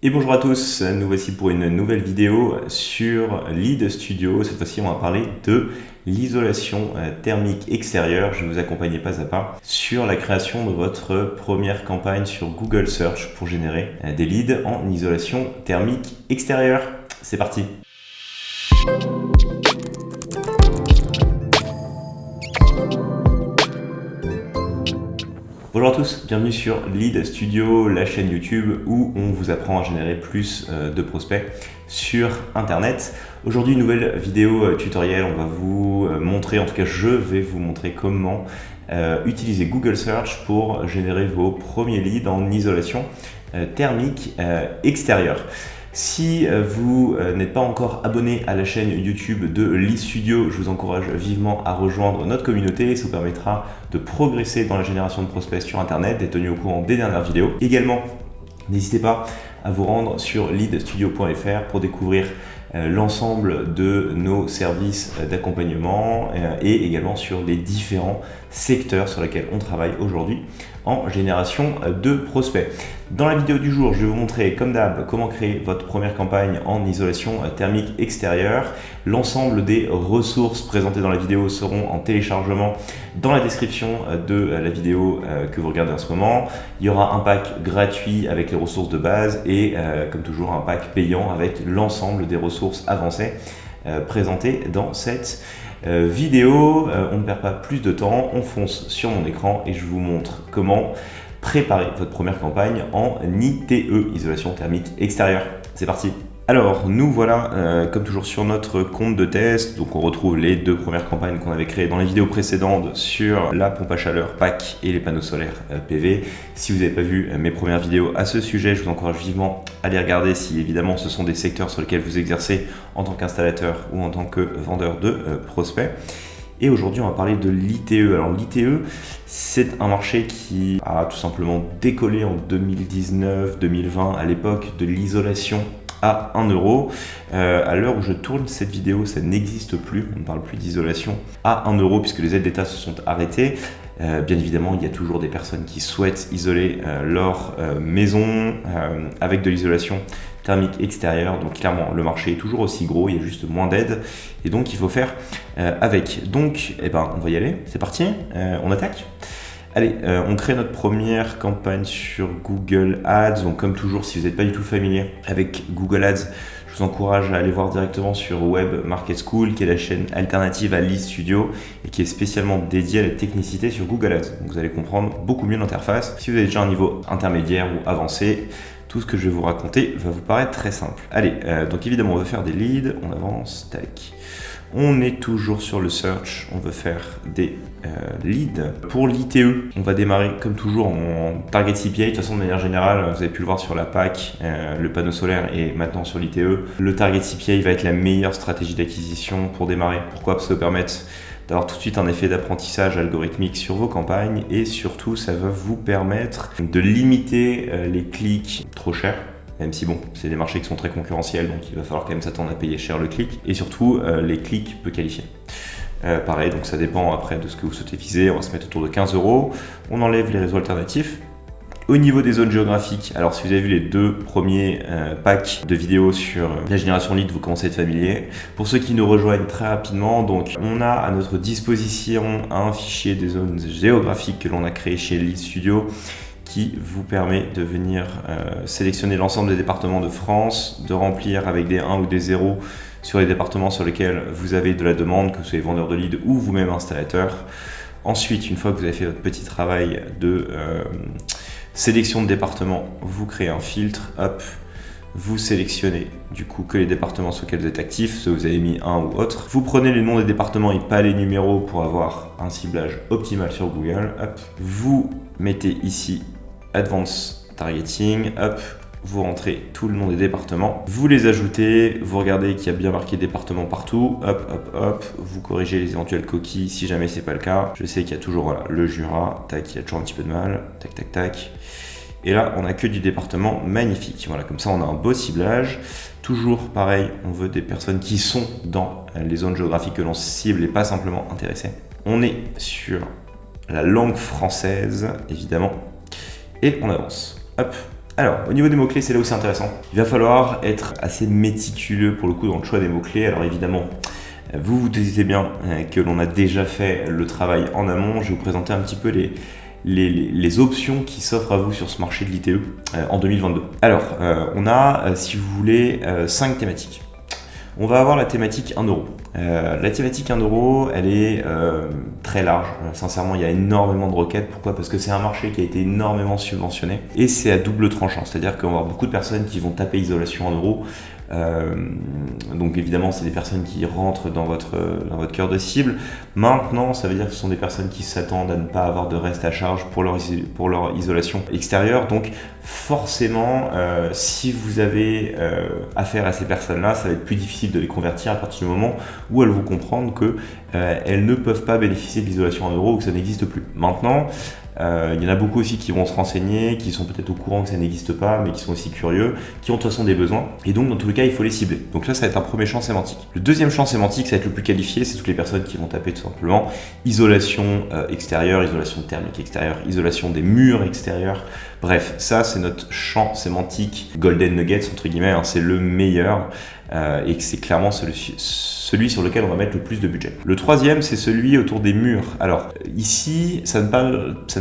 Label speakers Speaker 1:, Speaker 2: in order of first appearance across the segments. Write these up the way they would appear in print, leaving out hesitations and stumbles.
Speaker 1: Et bonjour à tous, nous voici pour une nouvelle vidéo sur Lead Studio. Cette fois-ci, on va parler de l'isolation thermique extérieure. Je vais vous accompagner pas à pas sur la création de votre première campagne sur Google Search pour générer des leads en isolation thermique extérieure. C'est parti! Bonjour à tous, bienvenue sur Lead Studio, la chaîne YouTube où on vous apprend à générer plus de prospects sur Internet. Aujourd'hui, nouvelle vidéo tutoriel, on va vous montrer, en tout cas je vais vous montrer comment utiliser Google Search pour générer vos premiers leads en isolation thermique extérieure. Si vous n'êtes pas encore abonné à la chaîne YouTube de Lead Studio, je vous encourage vivement à rejoindre notre communauté. Ça vous permettra de progresser dans la génération de prospects sur Internet, d'être tenu au courant des dernières vidéos. Également, n'hésitez pas à vous rendre sur leadstudio.fr pour découvrir l'ensemble de nos services d'accompagnement et également sur les différents secteurs sur lesquels on travaille aujourd'hui en génération de prospects. Dans la vidéo du jour, je vais vous montrer comme d'hab comment créer votre première campagne en isolation thermique extérieure. L'ensemble des ressources présentées dans la vidéo seront en téléchargement dans la description de la vidéo que vous regardez en ce moment. Il y aura un pack gratuit avec les ressources de base et comme toujours un pack payant avec l'ensemble des ressources avancées présentées dans cette vidéo. On ne perd pas plus de temps, on fonce sur mon écran et je vous montre comment préparer votre première campagne en ITE, isolation thermique extérieure. C'est parti! Alors, nous voilà comme toujours sur notre compte de test. Donc on retrouve les deux premières campagnes qu'on avait créées dans les vidéos précédentes sur la pompe à chaleur PAC et les panneaux solaires PV. Si vous n'avez pas vu mes premières vidéos à ce sujet, je vous encourage vivement à les regarder si évidemment ce sont des secteurs sur lesquels vous exercez en tant qu'installateur ou en tant que vendeur de prospects. Et aujourd'hui, on va parler de l'ITE. Alors l'ITE, c'est un marché qui a tout simplement décollé en 2019-2020 à l'époque de l'isolation à 1 euro. À l'heure où je tourne cette vidéo, ça n'existe plus. On ne parle plus d'isolation à 1 euro puisque les aides d'État se sont arrêtées. Bien évidemment, il y a toujours des personnes qui souhaitent isoler leur maison avec de l'isolation thermique extérieure. Donc clairement, le marché est toujours aussi gros, il y a juste moins d'aides et donc il faut faire avec. Donc, on va y aller. C'est parti, on attaque. Allez, on crée notre première campagne sur Google Ads. Donc comme toujours, si vous n'êtes pas du tout familier avec Google Ads, je vous encourage à aller voir directement sur Web Market School, qui est la chaîne alternative à Lead Studio et qui est spécialement dédiée à la technicité sur Google Ads. Donc vous allez comprendre beaucoup mieux l'interface. Si vous avez déjà un niveau intermédiaire ou avancé, tout ce que je vais vous raconter va vous paraître très simple. Allez, donc évidemment, on veut faire des leads. On avance, tac. On est toujours sur le search, on veut faire des leads. Pour l'ITE, on va démarrer comme toujours en target CPA. De toute façon, de manière générale, vous avez pu le voir sur la PAC, le panneau solaire et maintenant sur l'ITE. Le target CPA va être la meilleure stratégie d'acquisition pour démarrer. Pourquoi? Parce que ça va permettre d'avoir tout de suite un effet d'apprentissage algorithmique sur vos campagnes et surtout, ça va vous permettre de limiter les clics trop chers. Même si bon, c'est des marchés qui sont très concurrentiels, donc il va falloir quand même s'attendre à payer cher le clic. Et surtout, les clics peu qualifiés. Pareil, donc ça dépend après de ce que vous souhaitez viser. On va se mettre autour de 15 euros. On enlève les réseaux alternatifs. Au niveau des zones géographiques, alors si vous avez vu les deux premiers packs de vidéos sur la génération lead, vous commencez à être familier. Pour ceux qui nous rejoignent très rapidement, donc on a à notre disposition un fichier des zones géographiques que l'on a créé chez Lead Studio, qui vous permet de venir sélectionner l'ensemble des départements de France, de remplir avec des 1 ou des 0 sur les départements sur lesquels vous avez de la demande, que vous soyez vendeur de lead ou vous-même installateur. Ensuite, une fois que vous avez fait votre petit travail de sélection de départements, vous créez un filtre, hop, vous sélectionnez du coup que les départements sur lesquels vous êtes actif, ceux que vous avez mis un ou autre. Vous prenez les noms des départements et pas les numéros pour avoir un ciblage optimal sur Google. Hop. Vous mettez ici Advanced Targeting, hop, vous rentrez tout le nom des départements, vous les ajoutez, vous regardez qu'il y a bien marqué département partout, hop, hop, hop, vous corrigez les éventuelles coquilles si jamais c'est pas le cas. Je sais qu'il y a toujours voilà, le Jura, tac, il y a toujours un petit peu de mal, tac, tac, tac. Et là, on n'a que du département magnifique. Voilà, comme ça, on a un beau ciblage. Toujours pareil, on veut des personnes qui sont dans les zones géographiques que l'on cible et pas simplement intéressées. On est sur la langue française, évidemment. Et on avance. Hop. Alors, au niveau des mots-clés, c'est là où c'est intéressant. Il va falloir être assez méticuleux pour le coup dans le choix des mots-clés. Alors évidemment, vous vous doutez bien que l'on a déjà fait le travail en amont. Je vais vous présenter un petit peu les options qui s'offrent à vous sur ce marché de l'ITE en 2022. Alors, on a, si vous voulez, 5 thématiques. On va avoir la thématique 1 euro. La thématique 1 euro, elle est très large. Sincèrement, il y a énormément de requêtes. Pourquoi ? Parce que c'est un marché qui a été énormément subventionné et c'est à double tranchant. C'est-à-dire qu'on va avoir beaucoup de personnes qui vont taper isolation 1 euro. Donc évidemment, c'est des personnes qui rentrent dans votre cœur de cible. Maintenant, ça veut dire que ce sont des personnes qui s'attendent à ne pas avoir de reste à charge pour leur isolation extérieure. Donc forcément, si vous avez affaire à ces personnes-là, ça va être plus difficile de les convertir à partir du moment où elles vont comprendre que elles ne peuvent pas bénéficier de l'isolation 1 euro ou que ça n'existe plus. Maintenant, il y en a beaucoup aussi qui vont se renseigner, qui sont peut-être au courant que ça n'existe pas, mais qui sont aussi curieux, qui ont de toute façon des besoins. Et donc, dans tous les cas, il faut les cibler. Donc là, ça va être un premier champ sémantique. Le deuxième champ sémantique, ça va être le plus qualifié, c'est toutes les personnes qui vont taper tout simplement isolation extérieure, isolation thermique extérieure, isolation des murs extérieurs. Bref, ça, c'est notre champ sémantique Golden Nuggets, entre guillemets, hein, c'est le meilleur. Et que c'est clairement celui sur lequel on va mettre le plus de budget. Le troisième, c'est celui autour des murs. Alors ici, ça ne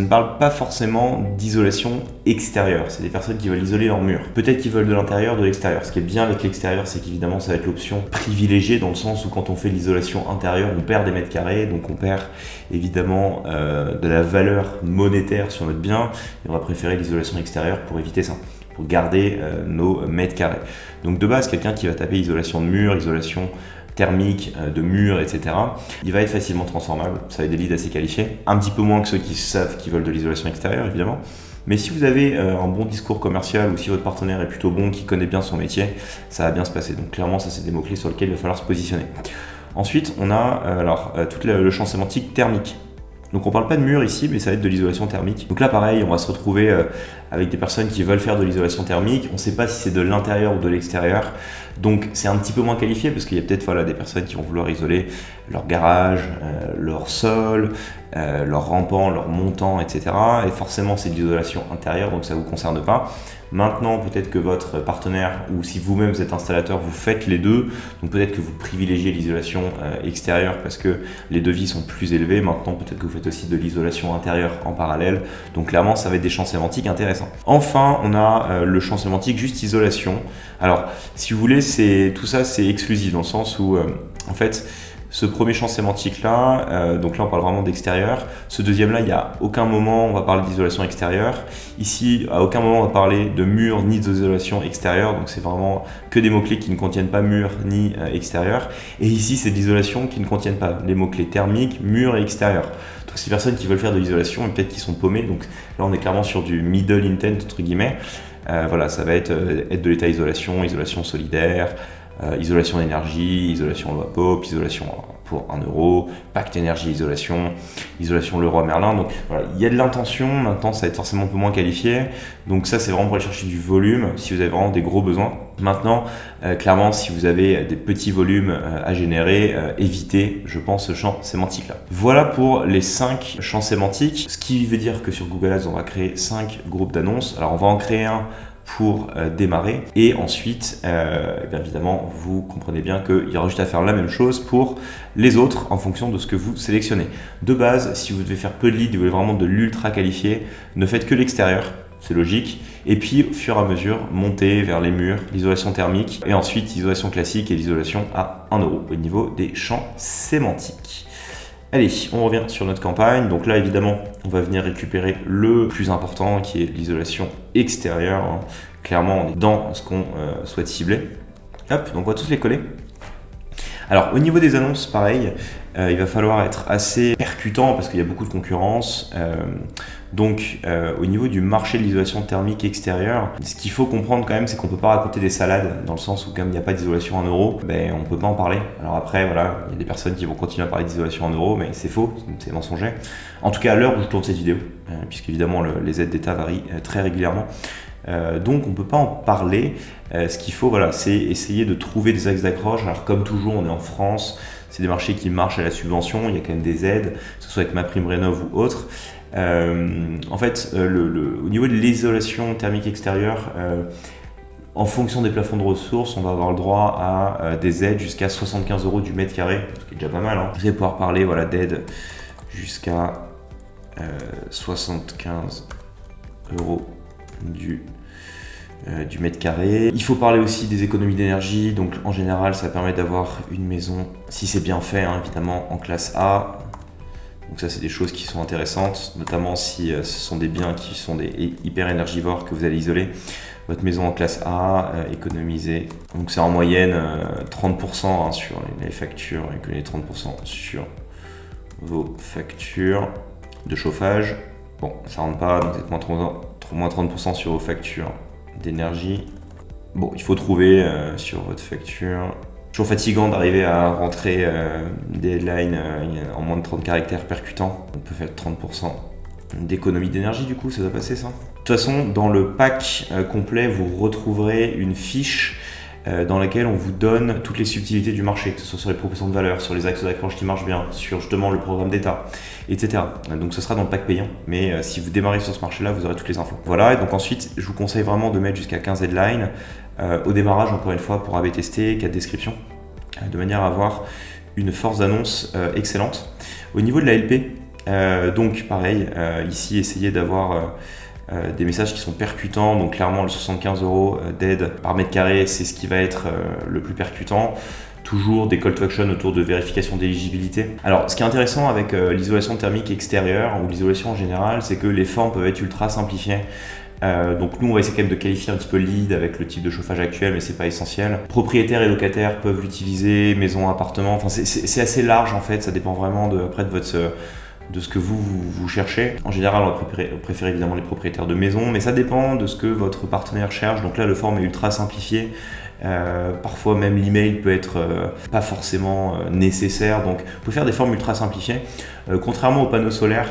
Speaker 1: parle pas forcément d'isolation extérieure. C'est des personnes qui veulent isoler leurs murs. Peut-être qu'ils veulent de l'intérieur, de l'extérieur. Ce qui est bien avec l'extérieur, c'est qu'évidemment, ça va être l'option privilégiée dans le sens où quand on fait l'isolation intérieure, on perd des mètres carrés, donc on perd évidemment de la valeur monétaire sur notre bien. Et on va préférer l'isolation extérieure pour éviter ça, pour garder nos mètres carrés. Donc de base, quelqu'un qui va taper isolation de mur, isolation thermique de mur, etc., il va être facilement transformable. Ça va être des leads assez qualifiés. Un petit peu moins que ceux qui savent qu'ils veulent de l'isolation extérieure, évidemment. Mais si vous avez un bon discours commercial ou si votre partenaire est plutôt bon, qui connaît bien son métier, ça va bien se passer. Donc clairement, ça c'est des mots-clés sur lesquels il va falloir se positionner. Ensuite, on a tout le champ sémantique thermique. Donc on parle pas de mur ici, mais ça va être de l'isolation thermique. Donc là pareil, on va se retrouver avec des personnes qui veulent faire de l'isolation thermique. On ne sait pas si c'est de l'intérieur ou de l'extérieur. Donc c'est un petit peu moins qualifié parce qu'il y a peut-être des personnes qui vont vouloir isoler leur garage, leur sol, leur rampant, leur montant, etc. Et forcément c'est de l'isolation intérieure, donc ça ne vous concerne pas. Maintenant, peut-être que votre partenaire, ou si vous-même vous êtes installateur, vous faites les deux. Donc peut-être que vous privilégiez l'isolation extérieure parce que les devis sont plus élevés. Maintenant, peut-être que vous faites aussi de l'isolation intérieure en parallèle. Donc clairement, ça va être des champs sémantiques intéressants. Enfin, on a le champ sémantique juste isolation. Alors, si vous voulez, tout ça, c'est exclusif dans le sens où, en fait, ce premier champ sémantique-là, donc là on parle vraiment d'extérieur. Ce deuxième-là, il n'y a aucun moment on va parler d'isolation extérieure. Ici, à aucun moment on va parler de mur ni d'isolation extérieure. Donc c'est vraiment que des mots-clés qui ne contiennent pas mur ni extérieur. Et ici, c'est de l'isolation qui ne contiennent pas les mots-clés thermique, mur et extérieur. Donc ces personnes qui veulent faire de l'isolation, et peut-être qu'ils sont paumés. Donc là, on est clairement sur du middle intent, entre guillemets. Ça va être de l'état isolation, isolation solidaire, isolation d'énergie, isolation loi POP, isolation pour 1 euro, pacte énergie isolation, isolation Leroy Merlin. Donc voilà, il y a de l'intention, maintenant ça va être forcément un peu moins qualifié. Donc ça c'est vraiment pour aller chercher du volume si vous avez vraiment des gros besoins. Maintenant, clairement si vous avez des petits volumes à générer, évitez, je pense, ce champ sémantique-là. Voilà pour les 5 champs sémantiques, ce qui veut dire que sur Google Ads, on va créer 5 groupes d'annonces. Alors on va en créer un pour démarrer et ensuite bien évidemment vous comprenez bien qu'il y aura juste à faire la même chose pour les autres en fonction de ce que vous sélectionnez. De base, si vous devez faire peu de leads, vous voulez vraiment de l'ultra qualifié, ne faites que l'extérieur, c'est logique, et puis au fur et à mesure montez vers les murs, l'isolation thermique et ensuite l'isolation classique et l'isolation à 1 euro au niveau des champs sémantiques. Allez, on revient sur notre campagne. Donc là, évidemment, on va venir récupérer le plus important qui est l'isolation extérieure. Clairement, on est dans ce qu'on souhaite cibler. Hop, donc on va tous les coller. Alors, au niveau des annonces, pareil, il va falloir être assez percutant parce qu'il y a beaucoup de concurrence. Donc, au niveau du marché de l'isolation thermique extérieure, ce qu'il faut comprendre quand même, c'est qu'on ne peut pas raconter des salades dans le sens où comme il n'y a pas d'isolation 1 euro, on ne peut pas en parler. Alors après, voilà, il y a des personnes qui vont continuer à parler d'isolation 1 euro, mais c'est faux, c'est mensonger. En tout cas, à l'heure où je tourne cette vidéo, puisqu'évidemment les aides d'État varient très régulièrement. Donc on ne peut pas en parler. Ce qu'il faut, c'est essayer de trouver des axes d'accroche. Alors comme toujours, on est en France, c'est des marchés qui marchent à la subvention, il y a quand même des aides, que ce soit avec MaPrimeRénov ou autre. En fait, au niveau de l'isolation thermique extérieure, en fonction des plafonds de ressources, on va avoir le droit à des aides jusqu'à 75 € du mètre carré, ce qui est déjà pas mal. Vous allez pouvoir parler d'aides jusqu'à 75 € du mètre carré. Il faut parler aussi des économies d'énergie, donc en général ça permet d'avoir une maison, si c'est bien fait évidemment, en classe A. Donc ça c'est des choses qui sont intéressantes, notamment si ce sont des biens qui sont des hyper énergivores que vous allez isoler. Votre maison en classe A, économisée, donc c'est en moyenne 30% sur les factures, économisez 30% sur vos factures de chauffage. Bon, ça rentre pas, donc vous êtes moins 30% sur vos factures d'énergie. Bon, il faut trouver sur votre facture. Toujours fatigant d'arriver à rentrer des headlines en moins de 30 caractères percutants. On peut faire 30% d'économie d'énergie, du coup, ça doit passer ça. De toute façon, dans le pack complet, vous retrouverez une fiche dans laquelle on vous donne toutes les subtilités du marché, que ce soit sur les propositions de valeur, sur les axes d'accroche qui marchent bien, sur justement le programme d'État, etc. Donc ce sera dans le pack payant, mais si vous démarrez sur ce marché-là, vous aurez toutes les infos. Voilà, et donc ensuite, je vous conseille vraiment de mettre jusqu'à 15 headlines au démarrage, encore une fois, pour AB tester, 4 descriptions, de manière à avoir une force d'annonce excellente. Au niveau de la LP, donc pareil, ici, essayez d'avoir des messages qui sont percutants, donc clairement le 75 € d'aide par mètre carré, c'est ce qui va être le plus percutant. Toujours des call to action autour de vérification d'éligibilité. Alors ce qui est intéressant avec l'isolation thermique extérieure ou l'isolation en général, c'est que les formes peuvent être ultra simplifiées. Donc nous on va essayer quand même de qualifier un petit peu le lead avec le type de chauffage actuel, mais c'est pas essentiel. Propriétaires et locataires peuvent l'utiliser, maison, appartement, enfin c'est assez large en fait, ça dépend vraiment de ce que vous cherchez. En général, on va préférer évidemment les propriétaires de maison, mais ça dépend de ce que votre partenaire cherche. Donc là, le form est ultra simplifié. Parfois même l'email peut être pas forcément nécessaire, donc vous pouvez faire des formes ultra simplifiées. Contrairement aux panneaux solaires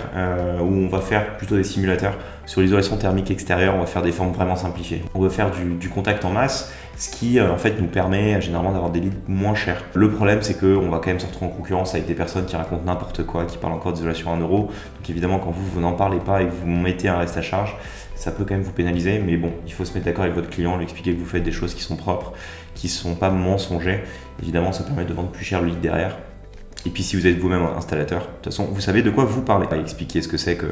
Speaker 1: où on va faire plutôt des simulateurs, sur l'isolation thermique extérieure on va faire des formes vraiment simplifiées. On va faire du contact en masse, ce qui en fait nous permet généralement d'avoir des leads moins chers. Le problème c'est qu'on va quand même se retrouver en concurrence avec des personnes qui racontent n'importe quoi, qui parlent encore d'isolation à 1 €. Donc évidemment quand vous n'en parlez pas et que vous mettez un reste à charge, ça peut quand même vous pénaliser, mais bon, il faut se mettre d'accord avec votre client, lui expliquer que vous faites des choses qui sont propres, qui ne sont pas mensongers. Évidemment, ça permet de vendre plus cher le lead derrière. Et puis si vous êtes vous-même installateur, de toute façon, vous savez de quoi vous parlez. Expliquer ce que c'est que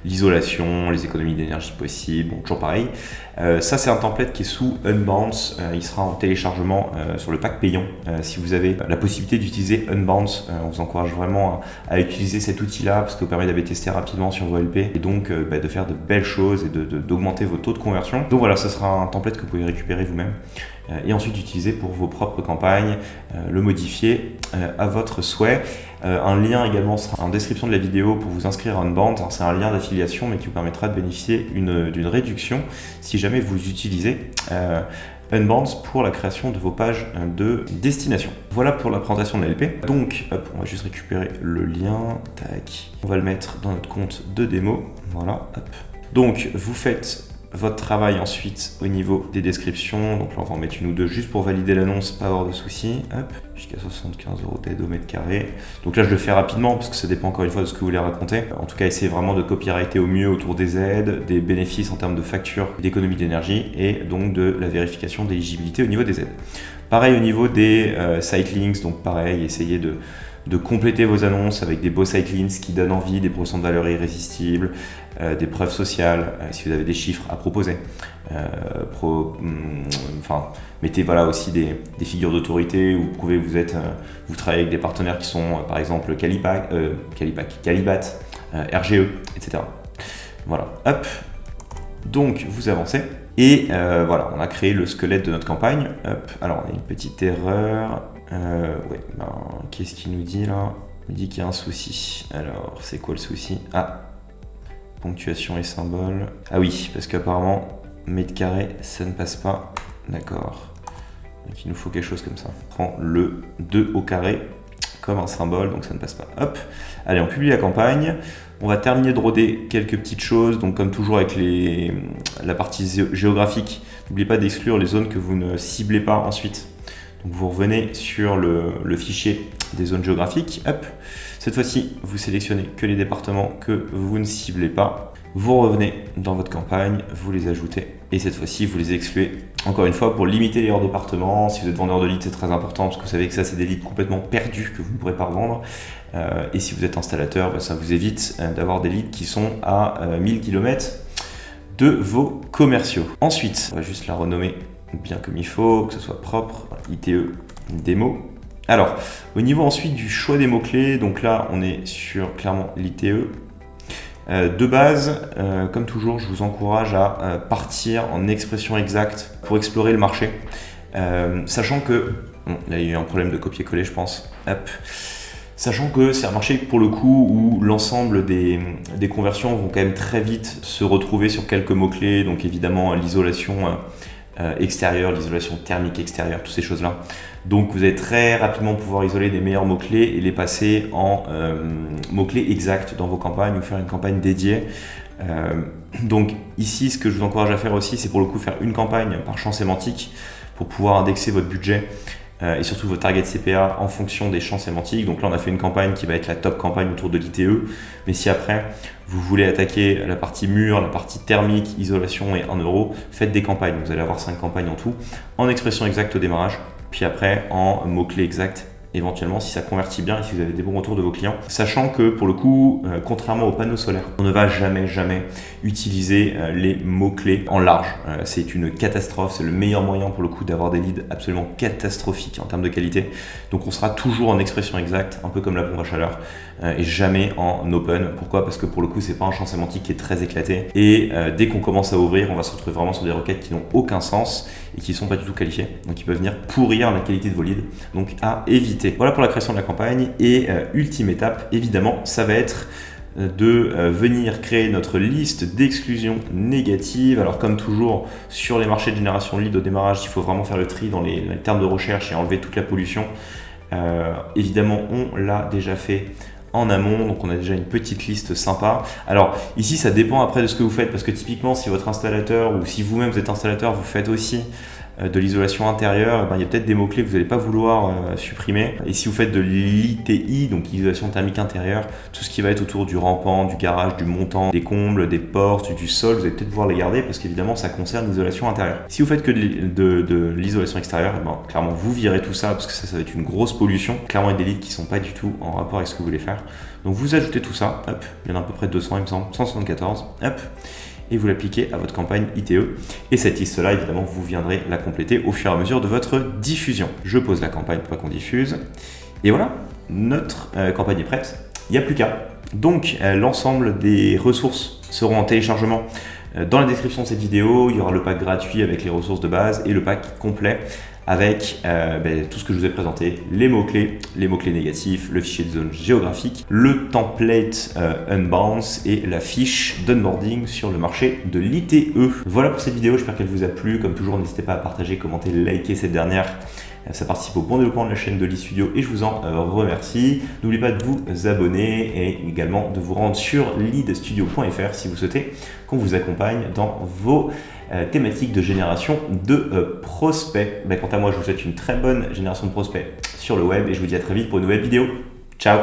Speaker 1: l'isolation, les économies d'énergie possibles, bon, toujours pareil. Ça, c'est un template qui est sous Unbounce. Il sera en téléchargement sur le pack payant. Si vous avez la possibilité d'utiliser Unbounce, on vous encourage vraiment à utiliser cet outil-là parce que vous permet d'aller tester rapidement sur vos LP et donc de faire de belles choses et d'augmenter vos taux de conversion. Donc voilà, ce sera un template que vous pouvez récupérer vous-même et ensuite utiliser pour vos propres campagnes, le modifier à votre souhait. Un lien également sera en description de la vidéo pour vous inscrire à Unbounce. C'est un lien d'affiliation mais qui vous permettra de bénéficier d'une réduction si jamais vous utilisez Unbounce pour la création de vos pages de destination. Voilà pour la présentation de la LP. Donc on va juste récupérer le lien, tac. On va le mettre dans notre compte de démo, voilà, hop. Donc vous faites votre travail ensuite au niveau des descriptions, donc là on va en mettre une ou deux juste pour valider l'annonce, pas avoir de soucis, hop, jusqu'à 75 € d'aide au mètre carré. Donc là je le fais rapidement parce que ça dépend encore une fois de ce que vous voulez raconter. En tout cas essayez vraiment de copywriter au mieux autour des aides, des bénéfices en termes de facture, d'économie d'énergie et donc de la vérification d'éligibilité au niveau des aides. Pareil au niveau des site links, donc pareil, essayez de compléter vos annonces avec des beaux site links qui donnent envie, des propositions de valeur irrésistibles, des preuves sociales, si vous avez des chiffres à proposer. Mettez aussi des figures d'autorité où vous prouvez que vous travaillez avec des partenaires qui sont par exemple Calibat, RGE, etc. Voilà, hop. Donc vous avancez et voilà, on a créé le squelette de notre campagne. Hop. Alors on a une petite erreur. Qu'est-ce qu'il nous dit là? Il dit qu'il y a un souci. Alors, c'est quoi le souci? Ponctuation et symbole. Ah oui, parce qu'apparemment, mètre carré, ça ne passe pas. D'accord. Donc il nous faut quelque chose comme ça. On prend le 2 au carré comme un symbole, donc ça ne passe pas. Hop. Allez, on publie la campagne. On va terminer de roder quelques petites choses. Donc comme toujours avec la partie géographique, n'oubliez pas d'exclure les zones que vous ne ciblez pas ensuite. Donc vous revenez sur le fichier des zones géographiques. Hop. Cette fois-ci, vous sélectionnez que les départements que vous ne ciblez pas. Vous revenez dans votre campagne, vous les ajoutez et cette fois-ci, vous les excluez. Encore une fois, pour limiter les hors départements, si vous êtes vendeur de leads, c'est très important parce que vous savez que ça, c'est des leads complètement perdus que vous ne pourrez pas revendre. Et si vous êtes installateur, ça vous évite d'avoir des leads qui sont à 1000 km de vos commerciaux. Ensuite, on va juste la renommer bien comme il faut, que ce soit propre, ITE, démo. Alors, au niveau ensuite du choix des mots-clés, donc là, on est sur clairement l'ITE. De base, comme toujours, je vous encourage à partir en expression exacte pour explorer le marché. Sachant que, bon, là il y a eu un problème de copier-coller je pense, hop. Sachant que c'est un marché pour le coup où l'ensemble des conversions vont quand même très vite se retrouver sur quelques mots-clés, donc évidemment l'isolation extérieure, l'isolation thermique extérieure, toutes ces choses-là. Donc vous allez très rapidement pouvoir isoler des meilleurs mots-clés et les passer en mots-clés exacts dans vos campagnes ou faire une campagne dédiée. Donc ici, ce que je vous encourage à faire aussi, c'est pour le coup faire une campagne par champ sémantique pour pouvoir indexer votre budget et surtout vos targets CPA en fonction des champs sémantiques. Donc là, on a fait une campagne qui va être la top campagne autour de l'ITE. Mais si après, vous voulez attaquer la partie mur, la partie thermique, isolation et 1 euro, faites des campagnes. Vous allez avoir 5 campagnes en tout, en expression exacte au démarrage, puis après en mots-clés exacts éventuellement si ça convertit bien et si vous avez des bons retours de vos clients. Sachant que pour le coup, contrairement aux panneaux solaires, on ne va jamais utiliser les mots-clés en large. C'est une catastrophe, c'est le meilleur moyen pour le coup d'avoir des leads absolument catastrophiques en termes de qualité. Donc on sera toujours en expression exacte, un peu comme la pompe à chaleur, et jamais en open. Pourquoi? Parce que pour le coup, c'est pas un champ sémantique qui est très éclaté. Et dès qu'on commence à ouvrir, on va se retrouver vraiment sur des requêtes qui n'ont aucun sens et qui ne sont pas du tout qualifiées. Donc ils peuvent venir pourrir la qualité de vos leads. Donc à éviter. Voilà pour la création de la campagne. Et ultime étape, évidemment, ça va être de venir créer notre liste d'exclusion négative. Alors comme toujours sur les marchés de génération de leads au démarrage, il faut vraiment faire le tri dans les termes de recherche et enlever toute la pollution. Évidemment, on l'a déjà fait en amont, donc on a déjà une petite liste sympa. Alors ici, ça dépend après de ce que vous faites, parce que typiquement, si votre installateur ou si vous-même vous êtes installateur, vous faites aussi de l'isolation intérieure, il y a peut-être des mots-clés que vous n'allez pas vouloir supprimer. Et si vous faites de l'ITI, donc isolation thermique intérieure, tout ce qui va être autour du rampant, du garage, du montant, des combles, des portes, du sol, vous allez peut-être pouvoir les garder parce qu'évidemment ça concerne l'isolation intérieure. Si vous faites que de l'isolation extérieure, clairement vous virez tout ça parce que ça va être une grosse pollution. Clairement, il y a des leads qui ne sont pas du tout en rapport avec ce que vous voulez faire. Donc vous ajoutez tout ça, hop, il y en a à peu près 200 il me semble, 174, hop, et vous l'appliquez à votre campagne ITE. Et cette liste-là, évidemment, vous viendrez la compléter au fur et à mesure de votre diffusion. Je pose la campagne pour pas qu'on diffuse. Et voilà, notre campagne est prête. Il n'y a plus qu'à. Donc, l'ensemble des ressources seront en téléchargement dans la description de cette vidéo. Il y aura le pack gratuit avec les ressources de base et le pack complet avec tout ce que je vous ai présenté, les mots-clés négatifs, le fichier de zone géographique, le template Unbounce et la fiche d'onboarding sur le marché de l'ITE. Voilà pour cette vidéo, j'espère qu'elle vous a plu. Comme toujours, n'hésitez pas à partager, commenter, liker cette dernière. Ça participe au bon développement de la chaîne de Leadstudio et je vous en remercie. N'oubliez pas de vous abonner et également de vous rendre sur leadstudio.fr si vous souhaitez qu'on vous accompagne dans vos thématiques de génération de prospects. Quant à moi, je vous souhaite une très bonne génération de prospects sur le web et je vous dis à très vite pour une nouvelle vidéo. Ciao!